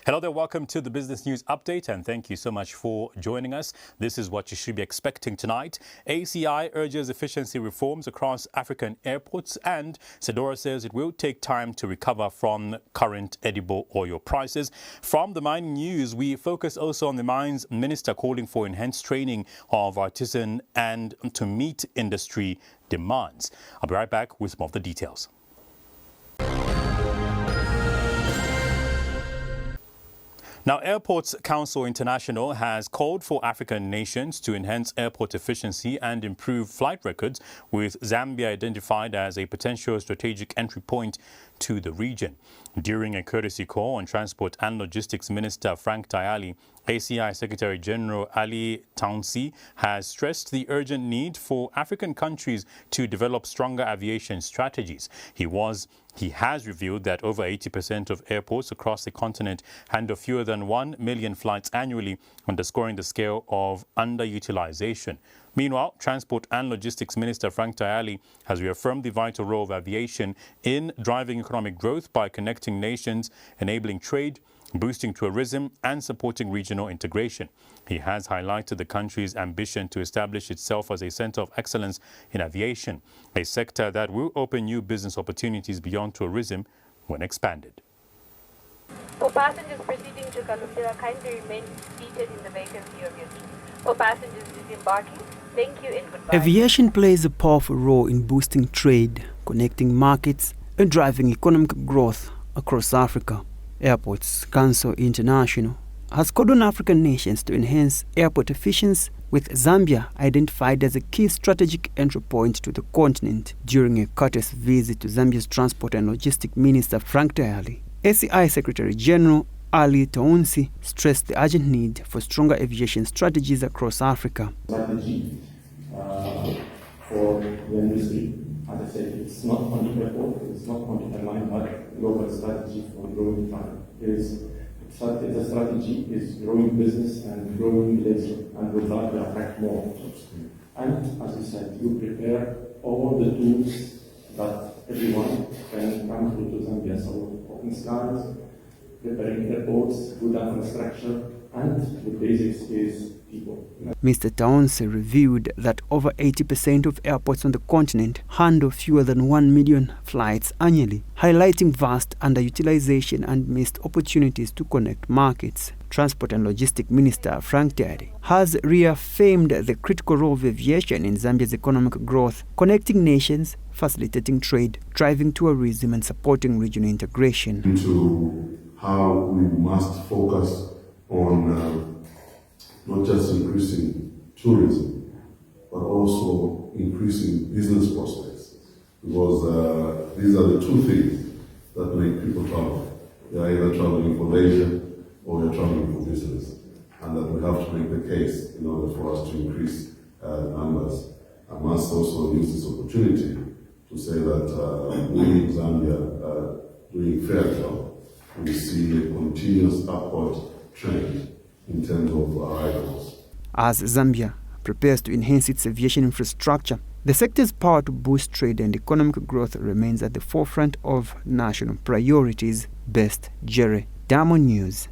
Hello there, welcome to the Business News Update, and thank you so much for joining us. This is what you should be expecting tonight. ACI urges efficiency reforms across African airports, and Sedora says it will take time to recover from current edible oil prices. From the mining news, we focus also on the mines minister calling for enhanced training of artisan and to meet industry demands. I'll be right back with some of the details. Now, Airports Council International has called for African nations to enhance airport efficiency and improve flight records, with Zambia identified as a potential strategic entry point to the region. During a courtesy call on Transport and Logistics Minister Frank Tayali, ACI Secretary General Ali Taunsi has stressed the urgent need for African countries to develop stronger aviation strategies. He has revealed that over 80% of airports across the continent handle fewer than 1 million flights annually, underscoring the scale of underutilization. Meanwhile, Transport and Logistics Minister Frank Tayali has reaffirmed the vital role of aviation in driving economic growth by connecting nations, enabling trade, boosting tourism and supporting regional integration. He has highlighted the country's ambition to establish itself as a center of excellence in aviation, a sector that will open new business opportunities beyond tourism when expanded. For passengers proceeding to Kalumbira, kindly remain seated in the vacancy of your seat. For passengers disembarking, thank you and goodbye. Aviation plays a powerful role in boosting trade, connecting markets and driving economic growth across Africa. Airports Council International has called on African nations to enhance airport efficiency, with Zambia identified as a key strategic entry point to the continent. During a courteous visit to Zambia's Transport and Logistics Minister Frank Tayali, ACI Secretary General Ali Taunsi stressed the urgent need for stronger aviation strategies across Africa. Strategy for the industry. As I said, it's not only airport, it's not only airline, but global strategy for growing economy. The strategy is growing business and growing leisure, and with that we attract more jobs. And as I said, you prepare all the tools that everyone can come to Zambia. So open skies, preparing airports, good infrastructure, and the basics is people. Mr. Taunsi revealed that over 80% of airports on the continent handle fewer than 1 million flights annually, highlighting vast underutilization and missed opportunities to connect markets. Transport and Logistics Minister Frank Tayali has reaffirmed the critical role of aviation in Zambia's economic growth, connecting nations, facilitating trade, driving tourism and supporting regional integration. Into how we must focus on not just increasing tourism, but also increasing business prospects, because these are the two things that make people travel. They are either traveling for leisure or they're traveling for business, and that we have to make the case in order for us to increase numbers. I must also use this opportunity to say that we in Zambia are doing a fair job. We see a continuous upward trend in terms of arrivals. As Zambia prepares to enhance its aviation infrastructure, the sector's power to boost trade and economic growth remains at the forefront of national priorities. Best Jerry, Diamond News.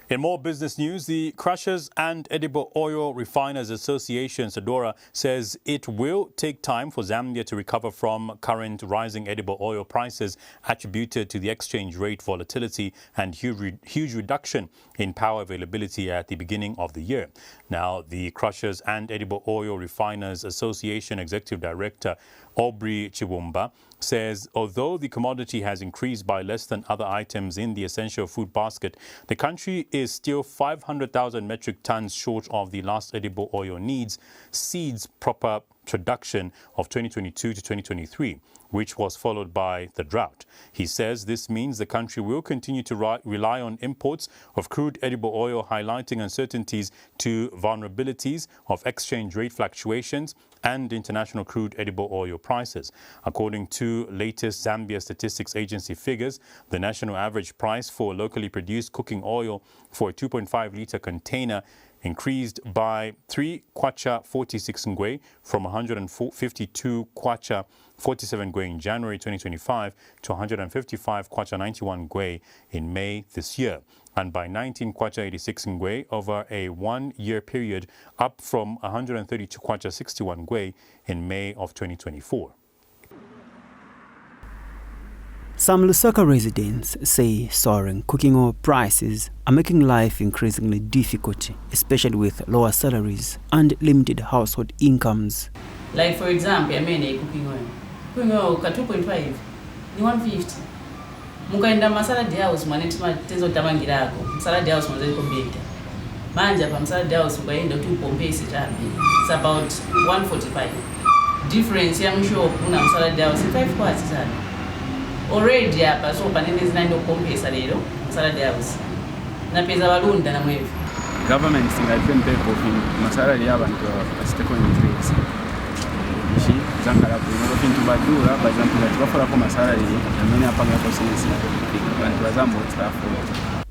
In more business news, the Crushers and Edible Oil Refiners Association, Sedora, says it will take time for Zambia to recover from current rising edible oil prices attributed to the exchange rate volatility and huge reduction in power availability at the beginning of the year. Now, the Crushers and Edible Oil Refiners Association Executive Director Aubrey Chiwumba says although the commodity has increased by less than other items in the essential food basket, the country is still 500,000 metric tons short of the last edible oil needs seeds proper production of 2022 to 2023, which was followed by the drought. He says this means the country will continue to rely on imports of crude edible oil, highlighting uncertainties to vulnerabilities of exchange rate fluctuations and international crude edible oil prices. According to latest Zambia Statistics Agency figures, the national average price for locally produced cooking oil for a 2.5-litre container increased by 3 kwacha 46 ngwe from 152 kwacha 47 ngwe in January 2025 to 155 kwacha 91 ngwe in May this year, and by 19 kwacha 86 ngwe over a 1-year period, up from 132 kwacha 61 ngwe in May of 2024. Some Lusaka residents say soaring cooking oil prices are making life increasingly difficult, especially with lower salaries and limited household incomes. Like for example, I mean a cooking oil. Cooking oil ka 2.5 ni 150. Mukaenda masaladi house mwanetima tezo tamangirako. Masaladi house mwanzo iko beta. Manja pa masaladi house mukaenda tu pompesi tabi. It's about 145. Difference ya msho kuna masaladi house 5 kwacha sana. Already hapa so panene zinaenda kukompesa lero masaladi house. Na pesa balunda na mwevi. Government singatembe kofi masaladi y'abantu basiteko increase.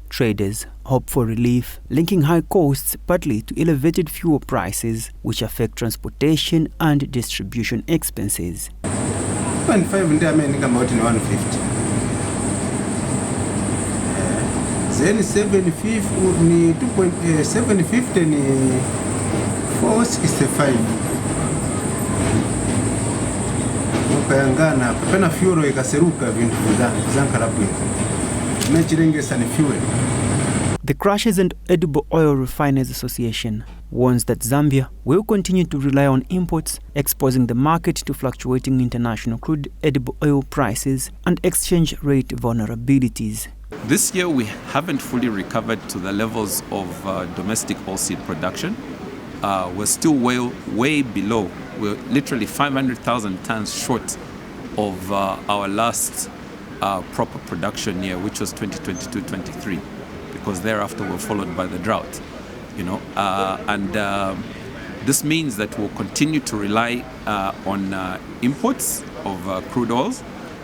Traders hope for relief, linking high costs partly to elevated fuel prices, which affect transportation and distribution expenses. 2.5 ndio amenika about 150. Then 750 ni 2.750 ni 465. Ukayangana pena fuel ikaseruka vintu zankalabu. Mechirengesa ni fuel. The Crushers and Edible Oil Refiners Association warns that Zambia will continue to rely on imports, exposing the market to fluctuating international crude edible oil prices and exchange rate vulnerabilities. This year we haven't fully recovered to the levels of domestic oilseed production. We're still way below. We're literally 500,000 tons short of our last proper production year, which was 2022-23. Because thereafter we're followed by the drought, this means that we'll continue to rely on imports of crude oils,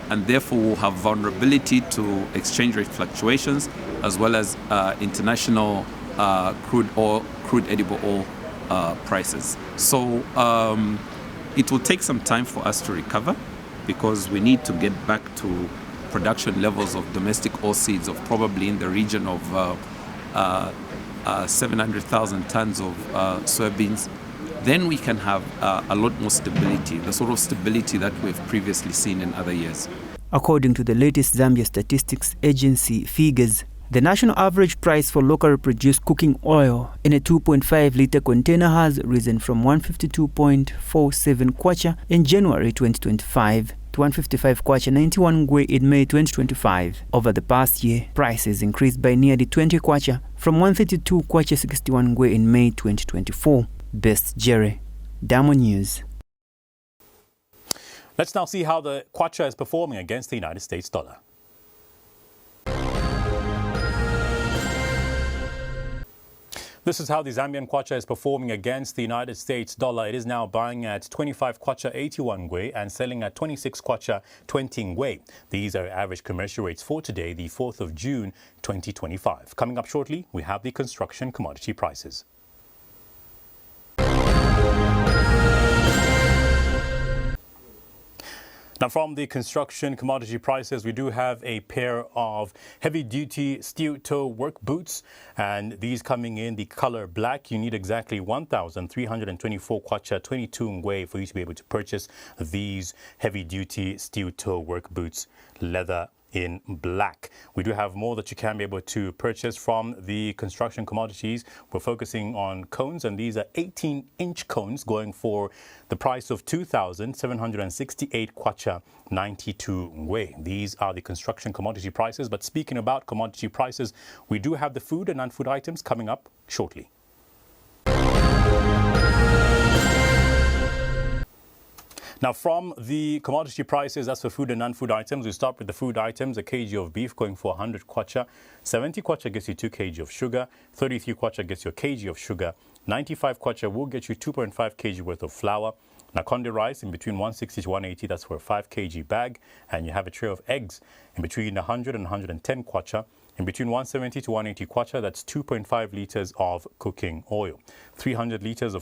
and therefore we'll have vulnerability to exchange rate fluctuations as well as international crude edible oil prices. So it will take some time for us to recover, because we need to get back to production levels of domestic oilseeds of probably in the region of 700,000 tons of soybeans. Then we can have a lot more stability, the sort of stability that we've previously seen in other years. According to the latest Zambia Statistics Agency figures, the national average price for locally produced cooking oil in a 2.5-litre container has risen from 152.47 kwacha in January 2025 to 155 kwacha 91 ngwe in May 2025. Over the past year, prices increased by nearly 20 kwacha from 132 kwacha 61 ngwe in May 2024. Best Jerry, Diamond News. Let's now see how the kwacha is performing against the United States dollar. This is how the Zambian kwacha is performing against the United States dollar. It is now buying at 25 kwacha 81 ngwe and selling at 26 kwacha 20 ngwe. These are average commercial rates for today, the 4th of June 2025. Coming up shortly, we have the construction commodity prices. Now, from the construction commodity prices, we do have a pair of heavy-duty steel-toe work boots, and these coming in the color black. You need exactly 1,324 kwacha 22 ngwe for you to be able to purchase these heavy-duty steel-toe work boots, leather in black. We do have more that you can be able to purchase from the construction commodities. We're focusing on cones, and these are 18-inch cones going for the price of 2,768 kwacha 92 ngwe. These are the construction commodity prices. But speaking about commodity prices, we do have the food and non-food items coming up shortly. Now, from the commodity prices, that's for food and non-food items. We start with the food items. A kg of beef going for 100 kwacha. 70 kwacha gets you 2 kg of sugar. 33 kwacha gets you a kg of sugar. 95 kwacha will get you 2.5 kg worth of flour. Nakonde rice in between 160 to 180, that's for a 5 kg bag. And you have a tray of eggs in between 100 and 110 kwacha. in between 170 to 180 kwacha, that's 2.5 liters of cooking oil. 5 liters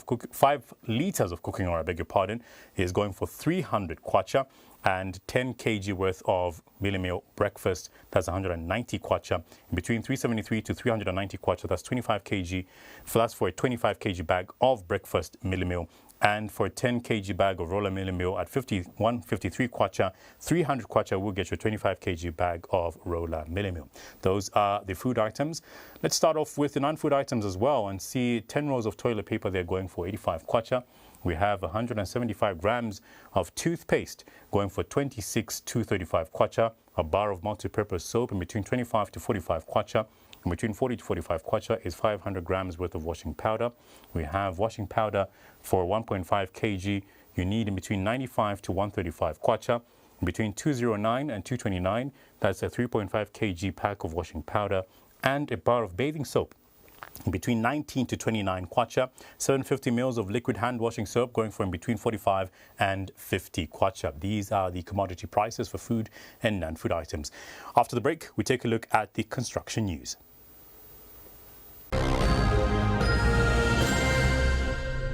of cooking oil, I beg your pardon, is going for 300 kwacha, and 10 kg worth of mielie meal breakfast, that's 190 kwacha. In between 373 to 390 kwacha, that's 25 kg. That's for a 25 kg bag of breakfast mielie meal. And for a 10 kg bag of roller mielie meal at 153 kwacha, 300 kwacha will get you a 25 kg bag of roller mielie meal. Those are the food items. Let's start off with the non-food items as well and see 10 rolls of toilet paper. They're going for 85 kwacha. We have 175 grams of toothpaste going for 26,235 kwacha. A bar of multi-purpose soap in between 25 to 45 kwacha. And between 40 to 45 kwacha is 500 grams worth of washing powder. We have washing powder for 1.5 kg. You need in between 95 to 135 kwacha. In between 209 and 229, that's a 3.5 kg pack of washing powder and a bar of bathing soap. In between 19 to 29 kwacha, 750 mils of liquid hand washing soap going for in between 45 and 50 kwacha. These are the commodity prices for food and non-food items. After the break, we take a look at the construction news.